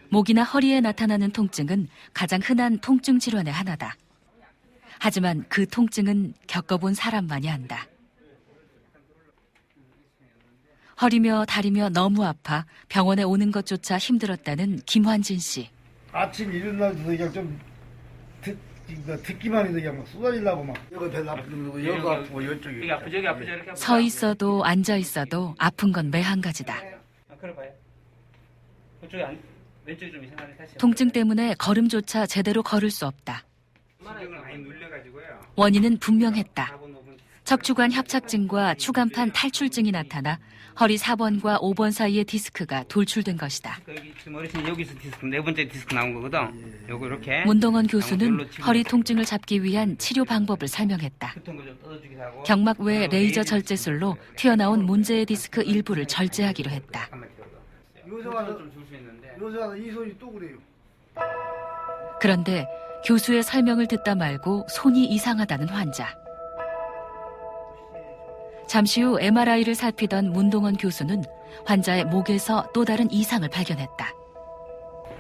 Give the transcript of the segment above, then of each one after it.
목이나 허리에 나타나는 통증은 가장 흔한 통증 질환의 하나다. 하지만 그 통증은 겪어본 사람만이 안다. 허리며 다리며 너무 아파 병원에 오는 것조차 힘들었다는 김환진 씨. 아침 일어나도 그냥 좀 듣기만 해도 그냥 막 쏟아지려고 막 여기 배도 아프고 여기 아프고 이쪽이 여기 아프죠, 여기 아프죠. 이렇게 서 있어도 앉아 있어도 아픈 건 매 한 가지다. 걸어봐요. 그쪽에 왼쪽이 좀 이상하네. 다시. 통증 때문에 걸음조차 제대로 걸을 수 없다. 신경을 많이 눌려가지고요. 원인은 분명했다. 척추관 협착증과 추간판 탈출증이 나타나 허리 4번과 5번 사이의 디스크가 돌출된 것이다. 여기 지금 어르신 여기서 디스크 네 번째 디스크 나온 거거든. 요거 이렇게. 문동원 교수는 허리 통증을 잡기 위한 치료 방법을 설명했다. 경막 외 레이저 절제술로 튀어나온 문제의 디스크 일부를 절제하기로 했다. 요새 와서 이 손이 또 그래요. 그런데 교수의 설명을 듣다 말고 손이 이상하다는 환자. 잠시 후 MRI를 살피던 문동원 교수는 환자의 목에서 또 다른 이상을 발견했다.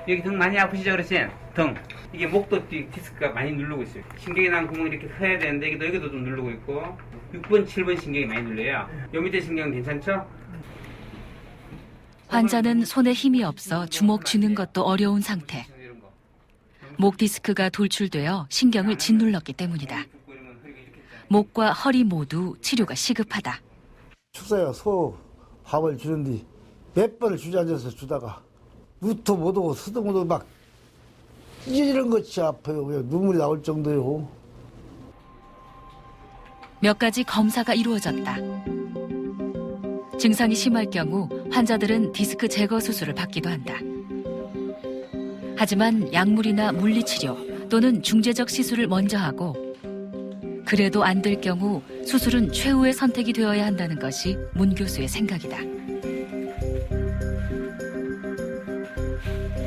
여기 등 많이 아프시죠, 어르신? 등. 이게 목도 디스크가 많이 누르고 있어요. 신경이 난 구멍이 이렇게 커야 되는데 여기도 좀 누르고 있고 6번, 7번 신경이 많이 눌려요. 요 밑에 신경은 괜찮죠? 환자는 손에 힘이 없어 주먹 쥐는 것도 어려운 상태. 목 디스크가 돌출되어 신경을 짓눌렀기 때문이다. 목과 허리 모두 치료가 시급하다. 축사가 소 밥을 주는데 몇 번을 주저앉아서 주다가 무토 못 오고 수동도 막 찢어지는 것이 아파요. 그냥 눈물이 나올 정도요. 몇 가지 검사가 이루어졌다. 증상이 심할 경우 환자들은 디스크 제거 수술을 받기도 한다. 하지만 약물이나 물리치료 또는 중재적 시술을 먼저 하고 그래도 안 될 경우 수술은 최후의 선택이 되어야 한다는 것이 문 교수의 생각이다.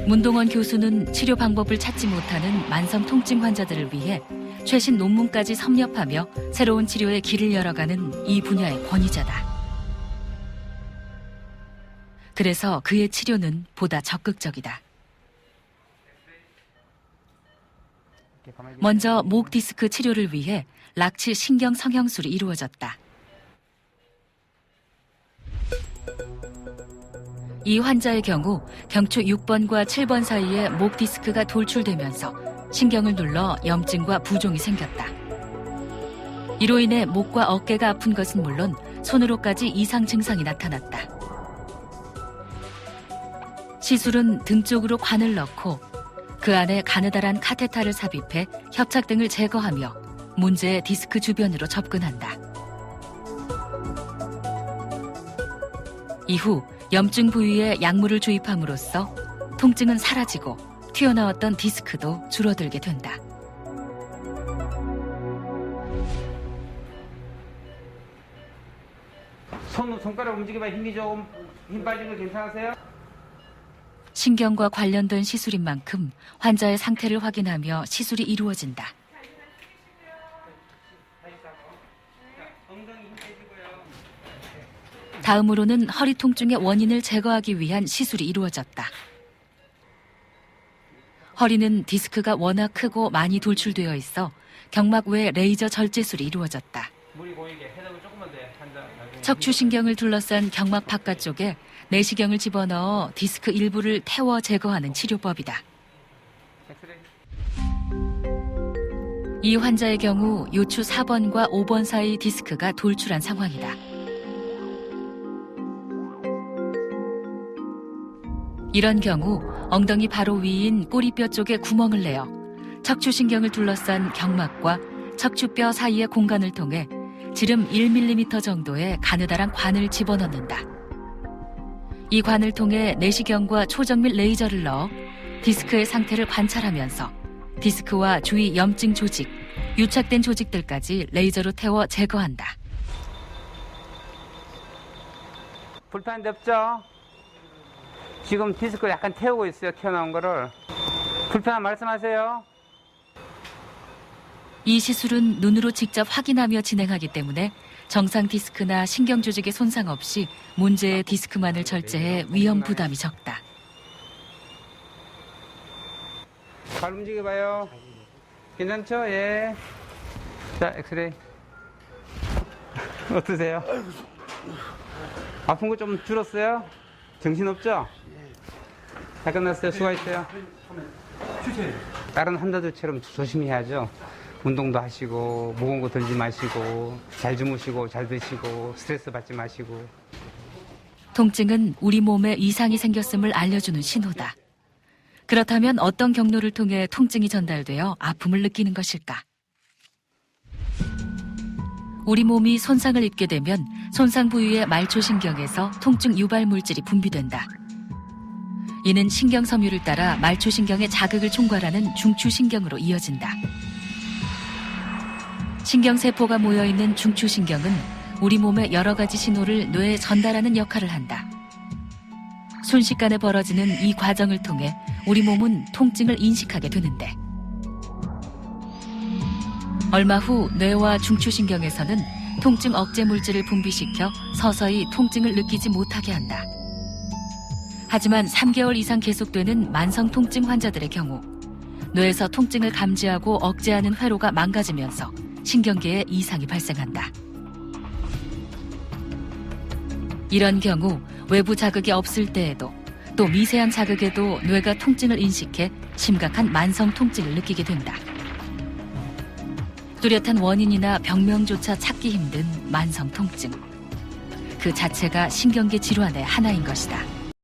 문동원 교수는 치료 방법을 찾지 못하는 만성 통증 환자들을 위해 최신 논문까지 섭렵하며 새로운 치료의 길을 열어가는 이 분야의 권위자다. 그래서 그의 치료는 보다 적극적이다. 먼저 목 디스크 치료를 위해 락치 신경 성형술이 이루어졌다. 이 환자의 경우 경추 6번과 7번 사이에 목 디스크가 돌출되면서 신경을 눌러 염증과 부종이 생겼다. 이로 인해 목과 어깨가 아픈 것은 물론 손으로까지 이상 증상이 나타났다. 시술은 등 쪽으로 관을 넣고 그 안에 가느다란 카테타를 삽입해 협착등을 제거하며 문제의 디스크 주변으로 접근한다. 이후 염증 부위에 약물을 주입함으로써 통증은 사라지고 튀어나왔던 디스크도 줄어들게 된다. 손가락 움직이면 힘이 조금 힘 빠지는 거 괜찮으세요? 신경과 관련된 시술인 만큼 환자의 상태를 확인하며 시술이 이루어진다. 다음으로는 허리 통증의 원인을 제거하기 위한 시술이 이루어졌다. 허리는 디스크가 워낙 크고 많이 돌출되어 있어 경막 외 레이저 절제술이 이루어졌다. 척추신경을 둘러싼 경막 바깥쪽에 내시경을 집어넣어 디스크 일부를 태워 제거하는 치료법이다. 이 환자의 경우 요추 4번과 5번 사이 디스크가 돌출한 상황이다. 이런 경우 엉덩이 바로 위인 꼬리뼈 쪽에 구멍을 내어 척추신경을 둘러싼 경막과 척추뼈 사이의 공간을 통해 지름 1mm 정도의 가느다란 관을 집어넣는다. 이 관을 통해 내시경과 초정 및 레이저를 넣어 디스크의 상태를 관찰하면서 디스크와 주위 염증 조직, 유착된 조직들까지 레이저로 태워 제거한다. 불편한데 없죠? 지금 디스크를 약간 태우고 있어요. 튀어나온 거를. 불편한 말씀하세요. 이 시술은 눈으로 직접 확인하며 진행하기 때문에 정상 디스크나 신경 조직의 손상 없이 문제의 디스크만을 절제해 위험 부담이 적다. 발 움직여봐요. 괜찮죠? 예. 자, 엑스레이. 어떠세요? 아픈 거 좀 줄었어요? 정신 없죠? 다 끝났어요. 수고하셨어요. 다른 환자들처럼 조심히 해야죠. 운동도 하시고, 무거운 거 들지 마시고, 잘 주무시고, 잘 드시고, 스트레스 받지 마시고. 통증은 우리 몸에 이상이 생겼음을 알려주는 신호다. 그렇다면 어떤 경로를 통해 통증이 전달되어 아픔을 느끼는 것일까? 우리 몸이 손상을 입게 되면 손상 부위의 말초신경에서 통증 유발 물질이 분비된다. 이는 신경섬유를 따라 말초신경의 자극을 총괄하는 중추신경으로 이어진다. 신경세포가 모여있는 중추신경은 우리 몸의 여러 가지 신호를 뇌에 전달하는 역할을 한다. 순식간에 벌어지는 이 과정을 통해 우리 몸은 통증을 인식하게 되는데, 얼마 후 뇌와 중추신경에서는 통증 억제 물질을 분비시켜 서서히 통증을 느끼지 못하게 한다. 하지만 3개월 이상 계속되는 만성 통증 환자들의 경우 뇌에서 통증을 감지하고 억제하는 회로가 망가지면서 신경계에 이상이 발생한다. 이런 경우 외부 자극이 없을 때에도 또 미세한 자극에도 뇌가 통증을 인식해 심각한 만성 통증을 느끼게 된다. 뚜렷한 원인이나 병명조차 찾기 힘든 만성 통증. 그 자체가 신경계 질환의 하나인 것이다.